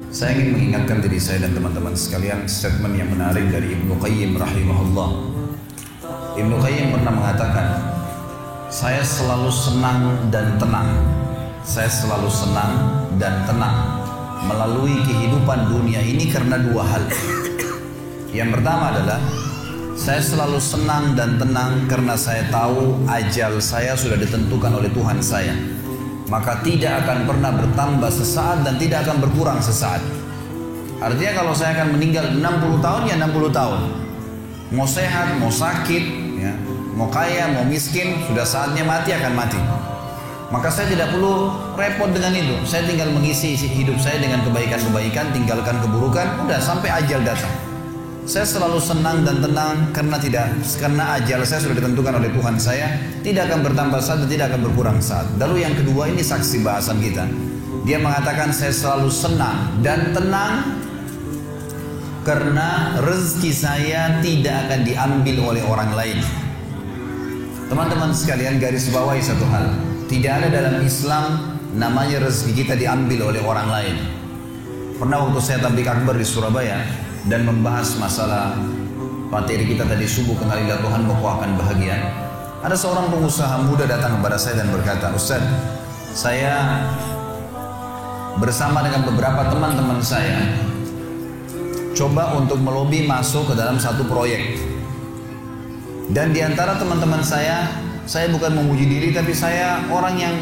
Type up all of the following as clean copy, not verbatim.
Saya ingin mengingatkan diri saya dan teman-teman sekalian statement yang menarik dari Ibnu Qayyim rahimahullah. Ibnu Qayyim pernah mengatakan, saya selalu senang dan tenang. Saya selalu senang dan tenang melalui kehidupan dunia ini karena dua hal. Yang pertama adalah saya selalu senang dan tenang karena saya tahu ajal saya sudah ditentukan oleh Tuhan saya. Maka tidak akan pernah bertambah sesaat dan tidak akan berkurang sesaat. Artinya kalau saya akan meninggal 60 tahun ya 60 tahun. Mau sehat, mau sakit, ya, mau kaya, mau miskin, sudah saatnya mati akan mati. Maka saya tidak perlu repot dengan itu. Saya tinggal mengisi hidup saya dengan kebaikan-kebaikan, tinggalkan keburukan, udah sampai ajal datang. Saya selalu senang dan tenang karena ajal saya sudah ditentukan oleh Tuhan saya, tidak akan bertambah saat dan tidak akan berkurang saat. Lalu yang kedua, ini saksi bahasan kita. Dia mengatakan saya selalu senang dan tenang karena rezeki saya tidak akan diambil oleh orang lain. Teman-teman sekalian, garis bawahi satu hal. Tidak ada dalam Islam namanya rezeki kita diambil oleh orang lain. Pernah waktu saya tabligh akbar di Surabaya dan membahas masalah materi kita tadi subuh, kenalilah Tuhan maka akan bahagia. Ada seorang pengusaha muda datang kepada saya dan berkata, Ustaz, saya bersama dengan beberapa teman-teman saya coba untuk melobi masuk ke dalam satu proyek. Dan di antara teman-teman saya bukan memuji diri, tapi saya orang yang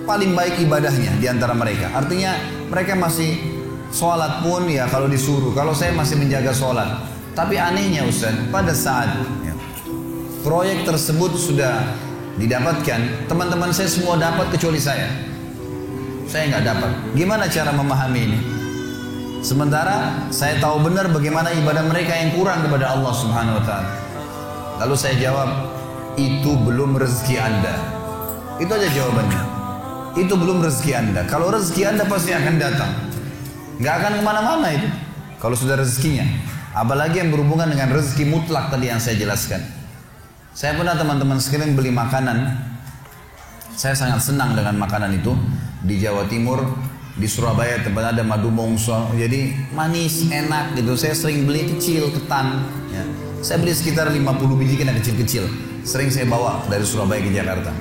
paling baik ibadahnya di antara mereka. Artinya mereka masih sholat pun ya kalau disuruh, kalau saya masih menjaga sholat. Tapi anehnya Ustaz, pada saat proyek tersebut sudah didapatkan, teman-teman saya semua dapat kecuali saya. Saya nggak dapat. Gimana cara memahami ini? Sementara saya tahu benar bagaimana ibadah mereka yang kurang kepada Allah Subhanahu Wa Taala. Lalu saya jawab, itu belum rezeki Anda. Itu aja jawabannya. Itu belum rezeki Anda. Kalau rezeki Anda pasti akan datang. Nggak akan kemana-mana itu kalau sudah rezekinya. Apalagi yang berhubungan dengan rezeki mutlak tadi yang saya jelaskan. Saya pernah teman-teman sekalian beli makanan. Saya sangat senang dengan makanan itu. Di Jawa Timur, di Surabaya tempat ada madu mongso, jadi manis, enak gitu. Saya sering beli kecil, ketan ya. Saya beli sekitar 50 biji kena kecil-kecil. Sering saya bawa dari Surabaya ke Jakarta.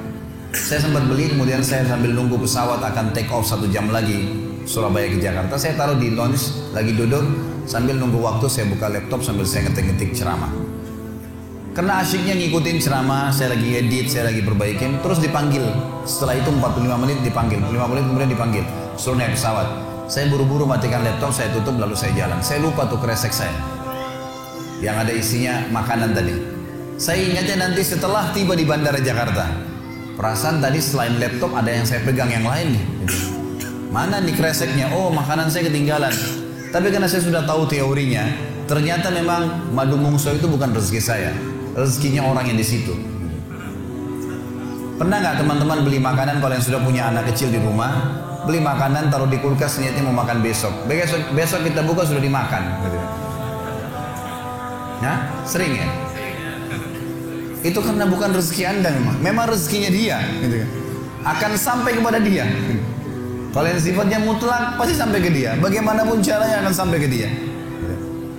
Saya sempat beli, kemudian saya sambil nunggu pesawat akan take off 1 jam lagi Surabaya ke Jakarta, saya taruh di lounge, lagi duduk sambil nunggu waktu, saya buka laptop sambil saya ngetik-ngetik ceramah. Karena asyiknya ngikutin ceramah, saya lagi edit, saya lagi perbaikin, terus dipanggil. Setelah itu 45 menit dipanggil, 5 menit kemudian dipanggil, suruh naik pesawat. Saya buru-buru matikan laptop, saya tutup lalu saya jalan. Saya lupa tuh kresek saya yang ada isinya makanan tadi. Saya ingatnya nanti setelah tiba di Bandara Jakarta. Perasaan tadi selain laptop ada yang saya pegang yang lain nih. Mana nih kreseknya? Oh, makanan saya ketinggalan. Tapi karena saya sudah tahu teorinya, ternyata memang madu mongso itu bukan rezeki saya. Rezekinya orang yang di situ. Pernah nggak teman-teman beli makanan kalau yang sudah punya anak kecil di rumah, beli makanan taruh di kulkas niatnya mau makan besok. Besok kita buka sudah dimakan. Nah, sering ya? Itu karena bukan rezeki Anda memang. Memang rezekinya dia. Akan sampai kepada dia. Kalau yang sifatnya mutlak pasti sampai ke dia. Bagaimanapun caranya akan sampai ke dia.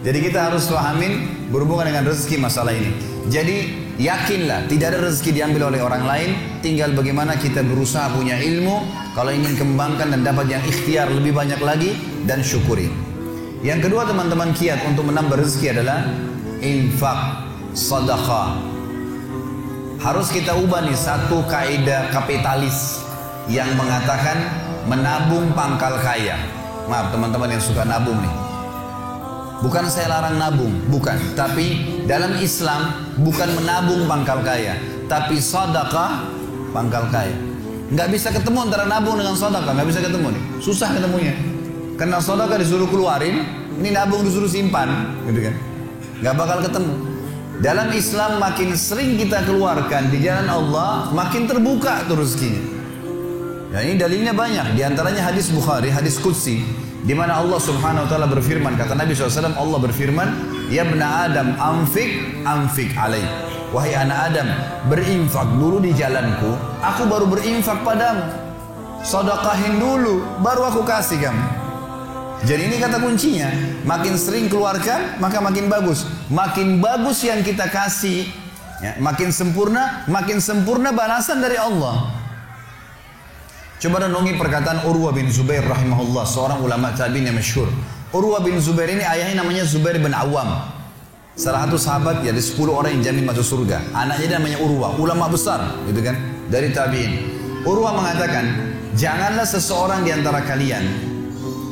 Jadi kita harus pahamin berhubungan dengan rezeki masalah ini. Jadi yakinlah tidak ada rezeki diambil oleh orang lain. Tinggal bagaimana kita berusaha punya ilmu. Kalau ingin kembangkan dan dapat yang ikhtiar lebih banyak lagi. Dan syukuri. Yang kedua teman-teman kiat untuk menambah rezeki adalah infak, sedekah. Harus kita ubah nih satu kaidah kapitalis yang mengatakan menabung pangkal kaya. Maaf teman-teman yang suka nabung nih. Bukan saya larang nabung, bukan. Tapi dalam Islam bukan menabung pangkal kaya, tapi sedekah pangkal kaya. Nggak bisa ketemu antara nabung dengan sedekah, nggak bisa ketemu nih. Susah ketemunya. Karena sedekah disuruh keluarin, ini nabung disuruh simpan, gitu kan? Nggak bakal ketemu. Dalam Islam makin sering kita keluarkan di jalan Allah, makin terbuka tuh rezekinya. Ya, ini dalilnya banyak. Di antaranya hadis Bukhari, hadis Qudsi, di mana Allah Subhanahu Wa Taala berfirman, kata Nabi SAW, Allah berfirman, Ya bna Adam, anfik alaih. Wahai anak Adam, berinfak dulu di jalanku, aku baru berinfak padamu. Sedekahin dulu, baru aku kasih kamu. Jadi ini kata kuncinya, makin sering keluarkan maka makin bagus. Makin bagus yang kita kasih, ya, makin sempurna balasan dari Allah. Coba renungi perkataan Urwah bin Zubair rahimahullah, seorang ulama tabi'in yang masyhur. Urwah bin Zubair ini ayahnya namanya Zubair bin Awam, salah satu sahabat ya, dari 10 orang yang jamin masuk surga. Anaknya namanya Urwah, ulama besar gitu kan, dari tabi'in. Urwah mengatakan, janganlah seseorang di antara kalian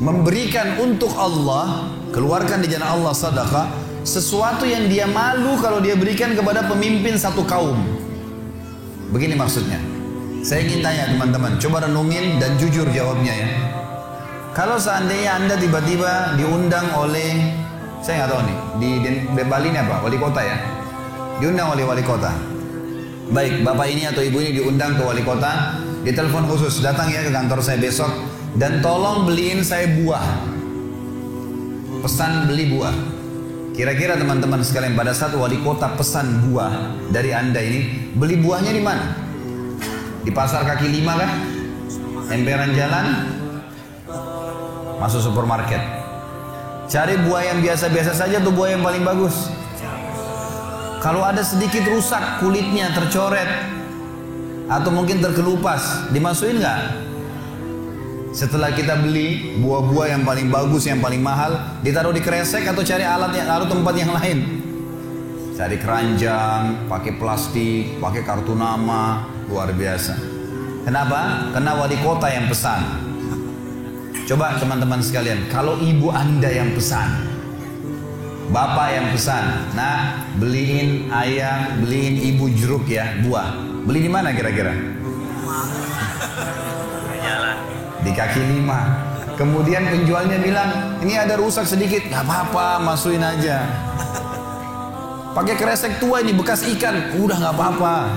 memberikan untuk Allah, keluarkan di jalan Allah sedekah, sesuatu yang dia malu kalau dia berikan kepada pemimpin satu kaum. Begini maksudnya. Saya ingin tanya teman-teman, coba renungin dan jujur jawabnya ya. Kalau seandainya Anda tiba-tiba diundang oleh, saya nggak tahu nih, di Bali ini apa? Wali kota ya? Diundang oleh wali kota. Baik, bapak ini atau ibu ini diundang ke wali kota, ditelepon khusus, datang ya ke kantor saya besok, dan tolong beliin saya buah. Pesan beli buah. Kira-kira teman-teman sekalian, pada saat wali kota pesan buah dari Anda ini, beli buahnya di mana? Di pasar kaki 5 kah? Emperan jalan? Masuk supermarket. Cari buah yang biasa-biasa saja atau buah yang paling bagus? Kalau ada sedikit rusak, kulitnya tercoret atau mungkin terkelupas, dimasukin nggak? Setelah kita beli buah-buah yang paling bagus, yang paling mahal, ditaruh di kresek atau cari alat yang taruh tempat yang lain? Cari keranjang, pakai plastik, pakai kartu nama, luar biasa. Kenapa? Karena wali kota yang pesan. Coba teman-teman sekalian, kalau ibu Anda yang pesan, bapak yang pesan, nah beliin ayah, beliin ibu jeruk ya, buah. Beli di mana kira-kira? Di kaki 5. Kemudian penjualnya bilang, ini ada rusak sedikit, gak apa-apa, masukin aja. Pakai kresek tua ini bekas ikan, udah gak apa-apa.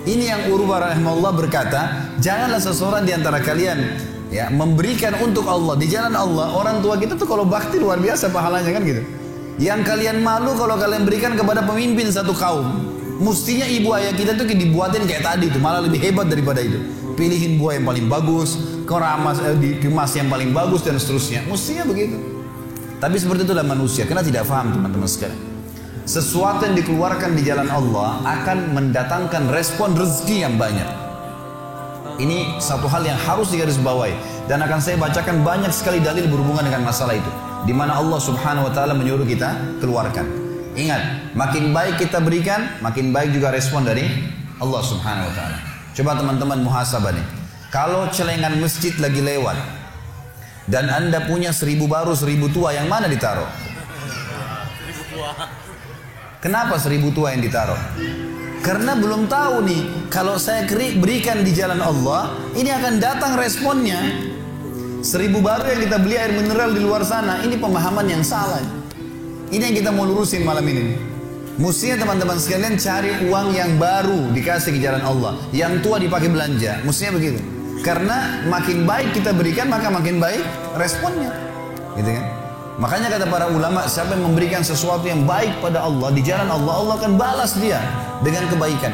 Ini yang Urwah rahimahullah berkata, janganlah seseorang di antara kalian ya memberikan untuk Allah di jalan Allah. Orang tua kita tuh kalau bakti luar biasa pahalanya kan gitu. Yang kalian malu kalau kalian berikan kepada pemimpin satu kaum. Mestinya ibu ayah kita tuh dibuatin kayak tadi tuh, malah lebih hebat daripada itu. Pilihin buah yang paling bagus, keramas, dikemas yang paling bagus dan seterusnya. Mestinya begitu. Tapi seperti itulah manusia, karena tidak paham teman-teman sekalian. Sesuatu yang dikeluarkan di jalan Allah akan mendatangkan respon rezeki yang banyak. Ini satu hal yang harus digarisbawahi, dan akan saya bacakan banyak sekali dalil berhubungan dengan masalah itu, di mana Allah Subhanahu wa taala menyuruh kita keluarkan. Ingat, makin baik kita berikan, makin baik juga respon dari Allah Subhanahu wa taala. Coba teman-teman muhasabah nih. Kalau celengan masjid lagi lewat dan Anda punya 1000 baru 1000 tua, yang mana ditaruh? 1000 tua. Kenapa 1000 tua yang ditaruh? Karena belum tahu nih, kalau saya berikan di jalan Allah, ini akan datang responnya. 1000 baru yang kita beli air mineral di luar sana, ini pemahaman yang salah. Ini yang kita mau lurusin malam ini. Mestinya teman-teman sekalian cari uang yang baru dikasih ke jalan Allah, yang tua dipakai belanja. Mestinya begitu. Karena makin baik kita berikan, maka makin baik responnya. Gitu kan? Makanya kata para ulama, siapa yang memberikan sesuatu yang baik pada Allah di jalan Allah, Allah akan balas dia dengan kebaikan.